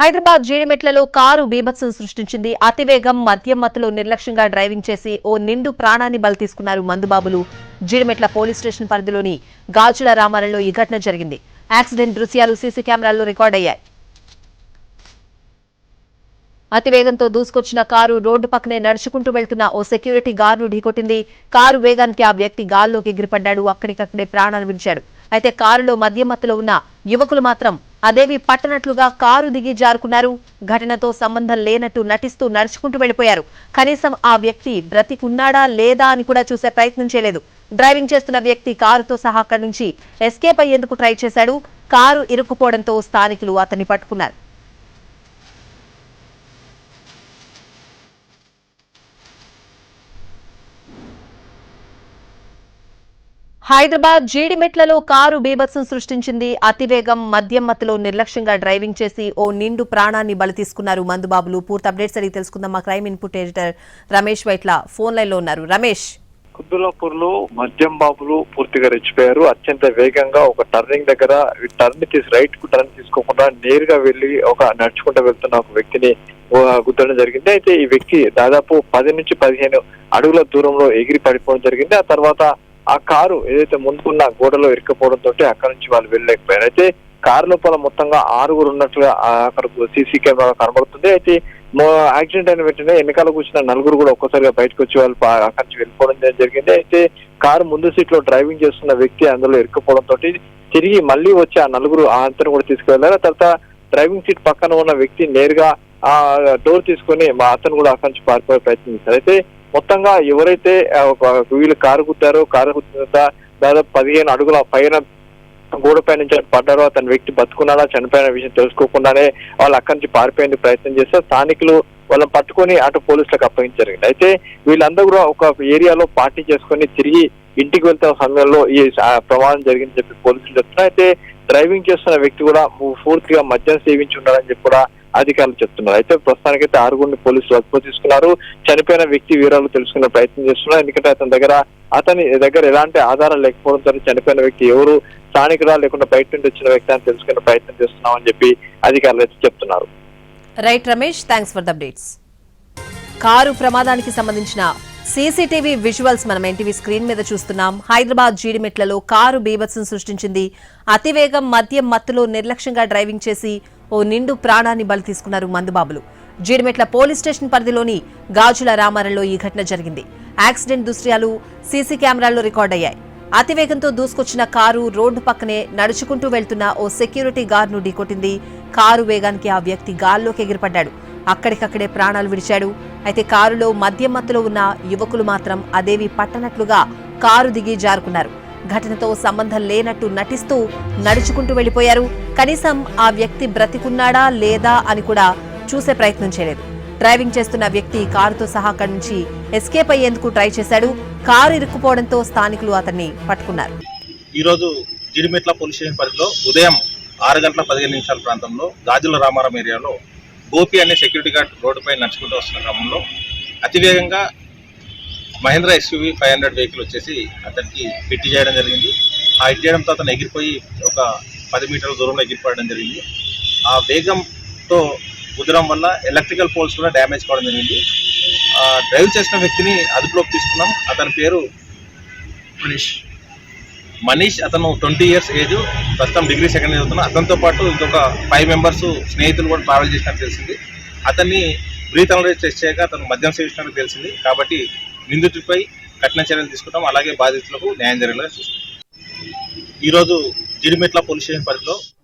Hyderabad జీడిమెట్లలో car బీభత్సం సృష్టించింది. అతివేగం, మద్యం మత్తులో నిర్లక్ష్యంగా డ్రైవింగ్ చేసి ఓ నిండు ప్రాణాన్ని బలి తీసుకున్నారు మందుబాబులు. జీడిమెట్ల పోలీస్ స్టేషన్ పరిధిలోని గాజుల రామారంలో ఈ ఘటన జరిగింది. యాక్సిడెంట్ దృశ్యాలు సీసీ కెమెరాల్లో రికార్డయ్యాయి. అతివేగంతో దూసుకొచ్చిన కారు రోడ్డు పక్కనే నడుచుకుంటూ వెళ్తున్న ఓ సెక్యూరిటీ గార్డును ఢీకొట్టింది. కారు వేగానికి ఆ వ్యక్తి గాల్లోకి ఎగిరిపడ్డాడు. అక్కడికక్కడే ప్రాణాలు విడిచాడు. అయితే కారులో మద్యం మత్తులో ఉన్న యువకులు మాత్రం అదేవి పట్టనట్లుగా కారు దిగి జారుకున్నారు. ఘటనతో సంబంధం లేనట్టు నటిస్తూ నడుచుకుంటూ వెళ్లిపోయారు. కనీసం ఆ వ్యక్తి బ్రతికున్నాడా లేదా అని కూడా చూసే ప్రయత్నం చేయలేదు. డ్రైవింగ్ చేస్తున్న వ్యక్తి కారుతో సహా అక్కడి నుంచి ఎస్కేప్ అయ్యేందుకు ట్రై చేశాడు. కారు ఇరుక్కుపోవడంతో స్థానికులు అతన్ని పట్టుకున్నారు. హైదరాబాద్ జీడిమెట్లలో కారు బీభత్సం సృష్టించింది. అతివేగం, మద్యం మత్తులో నిర్లక్ష్యంగా డ్రైవింగ్ చేసి ఓ నిండు ప్రాణాన్ని బలి తీసుకున్నారు మందుబాబులు. పూర్తి అప్డేట్స్ అడిగి తెలుసుకుందాం. మా crime input editor Ramesh Vaitla phone line లో ఉన్నారు. రమేష్, కుద్దులాపూర్లో మద్యం బాబులు పూర్తిగా రెచ్చిపోయారు. అత్యంత వేగంగా ఒక టర్నింగ్ దగ్గర రైట్ కు టర్న్ తీసుకోకుండా నేరుగా వెళ్లి ఒక నడుచుకుంటూ వెళ్తున్న ఒక వ్యక్తిని గుద్దడం జరిగింది. అయితే ఈ వ్యక్తి దాదాపు 10 నుంచి 15 అడుగుల దూరంలో ఎగిరి పడిపోవడం జరిగింది. ఆ తర్వాత ఆ కారు ఏదైతే ముందుకున్న గోడలో ఇరుక్కుపోవడంతో అక్కడ నుంచి వాళ్ళు వెళ్ళలేకపోయారు. అయితే కారు లోపల మొత్తంగా 6 ఉన్నట్లుగా అక్కడ సీసీ కెమెరా కనబడుతుంది. అయితే యాక్సిడెంట్ అయిన వెంటనే వెనకాల కూర్చున్న 4 కూడా ఒక్కసారిగా బయటకు వచ్చి వాళ్ళు అక్కడి నుంచి వెళ్ళిపోవడం జరిగింది. అయితే కారు ముందు సీట్ లో డ్రైవింగ్ చేస్తున్న వ్యక్తి అందులో ఇరుక్కుపోవడంతో తిరిగి మళ్ళీ వచ్చి ఆ 4 అతను కూడా తీసుకువెళ్లారు. ఆ తర్వాత డ్రైవింగ్ సీట్ పక్కన ఉన్న వ్యక్తి నేరుగా ఆ డోర్ తీసుకుని అతను కూడా అక్కడి నుంచి పారిపోయే ప్రయత్నం చేశారు. అయితే మొత్తంగా ఎవరైతే వీళ్ళు కారు గుద్దారో, కారు గుద్దిన దాదాపు 15 అడుగుల పైన గోడపై నుంచి పడ్డారో అతని వ్యక్తి బతుకున్నాడా చనిపోయిన విషయం తెలుసుకోకుండానే వాళ్ళు అక్కడి నుంచి పారిపోయేందుకు ప్రయత్నం చేస్తే స్థానికులు వాళ్ళని పట్టుకొని అటు పోలీసులకు అప్పగించారు. అయితే వీళ్ళందరూ కూడా ఒక ఏరియాలో పార్టీ చేసుకుని తిరిగి ఇంటికి వెళ్తున్న సమయంలో ఈ ప్రమాదం జరిగిందని చెప్పి పోలీసులు చెప్తున్నారు. అయితే డ్రైవింగ్ చేస్తున్న వ్యక్తి కూడా పూర్తిగా మద్యం సేవించి ఉండాలని చెప్పి కూడా అధికారులు చెప్తున్నారు. అయితే ప్రస్తుతానికైతే 6 పోలీసులు అదుపు తీసుకున్నారు. చనిపోయిన వ్యక్తి వివరాలు తెలుసుకునే ప్రయత్నం చేస్తున్నారు. ఎందుకంటే అతని దగ్గర ఎలాంటి ఆధారం లేకపోవడంతో చనిపోయిన వ్యక్తి ఎవరు, స్థానికురా లేకుండా బయట నుండి వచ్చిన వ్యక్తి అని తెలుసుకునే ప్రయత్నం చేస్తున్నామని చెప్పి అధికారులు అయితే చెప్తున్నారు. Right Ramesh, thanks for the updates. Car ప్రమాదానికి సంబంధించిన సీసీటీవీ విజువల్స్ మనం ఎన్టీవీ స్క్రీన్ మీద చూస్తున్నాం. హైదరాబాద్ జీడిమెట్లలో కారు బీభత్సం సృష్టించింది. అతివేగం, మద్యం మత్తులో నిర్లక్ష్యంగా డ్రైవింగ్ చేసి ఓ నిండు ప్రాణాన్ని బలి తీసుకున్నారు మందుబాబులు. జీడిమెట్ల పోలీస్ స్టేషన్ పరిధిలోని గాజుల రామారంలో ఈ ఘటన జరిగింది. యాక్సిడెంట్ దృశ్యాలు సీసీ కెమెరాల్లో రికార్డయ్యాయి. అతివేగంతో దూసుకొచ్చిన కారు రోడ్డు పక్కనే నడుచుకుంటూ వెళ్తున్న ఓ సెక్యూరిటీ గార్డును ఢీకొట్టింది. కారు వేగానికి ఆ వ్యక్తి గాల్లోకి ఎగిరిపడ్డాడు. అక్కడికక్కడే ప్రాణాలు విడిచాడు. అయితే కారులో మద్యం మత్తులో ఉన్న యువకులు మాత్రం అదేవి పట్టనట్లుగా కారు దిగి జారుకున్నారు. ఘటనతో సంబంధం లేనట్టు నటిస్తూ నడుచుకుంటూ వెళ్లిపోయారు. కనీసం ఆ వ్యక్తి బ్రతికున్నాడా లేదా అని కూడా చూసే ప్రయత్నం చేయలేదు. డ్రైవింగ్ చేస్తున్న వ్యక్తి కారుతో సహా అక్కడి నుంచి ఎస్కేప్ అయ్యేందుకు ట్రై చేశాడు. కారు ఇరుక్కుపోవడంతో స్థానికులు అతన్ని పట్టుకున్నారు. ఈ రోజు జీడిమెట్ల పోలీస్ స్టేషన్ పరిధిలో ఉదయం 6:15 ప్రాంతంలో గాజుల రామారం ఏరియాలో గోపి అనే సెక్యూరిటీ గార్డ్ రోడ్డుపై నడుచుకుంటూ వస్తున్న క్రమంలో అతివేగంగా మహేంద్ర ఎస్యూవీ 500 వెహికల్ వచ్చేసి అతనికి హిట్ చేయడం జరిగింది. ఆ హిట్ చేయడంతో అతను ఎగిరిపోయి ఒక 10 మీటర్ల దూరంలో ఎగిరిపోవడం జరిగింది. ఆ వేగంతో కుదరం వల్ల ఎలక్ట్రికల్ పోల్స్ కూడా డ్యామేజ్ కావడం జరిగింది. డ్రైవ్ చేసిన వ్యక్తిని అదుపులోకి తీసుకున్నాం. అతని పేరు మనీష్. అతను 20 years ఏజ్, ప్రస్తుతం డిగ్రీ సెకండ్ ఇయర్ చదువుతున్నా. అతనితో పాటు ఇంకొక 5 members స్నేహితులు కూడా ట్రావెల్ చేసినట్టు తెలిసింది. అతన్ని బ్రీత్ అనలైజ్ టెస్ట్ చేయగా అతను మద్యం సేవించినట్టు తెలిసింది. కాబట్టి నిందితుడిపై కఠిన చర్యలు తీసుకుంటాం. అలాగే బాధితులకు న్యాయం జరిగేలా చూస్తాం. ఈరోజు జీడిమెట్ల పోలీస్ స్టేషన్ పరిధిలో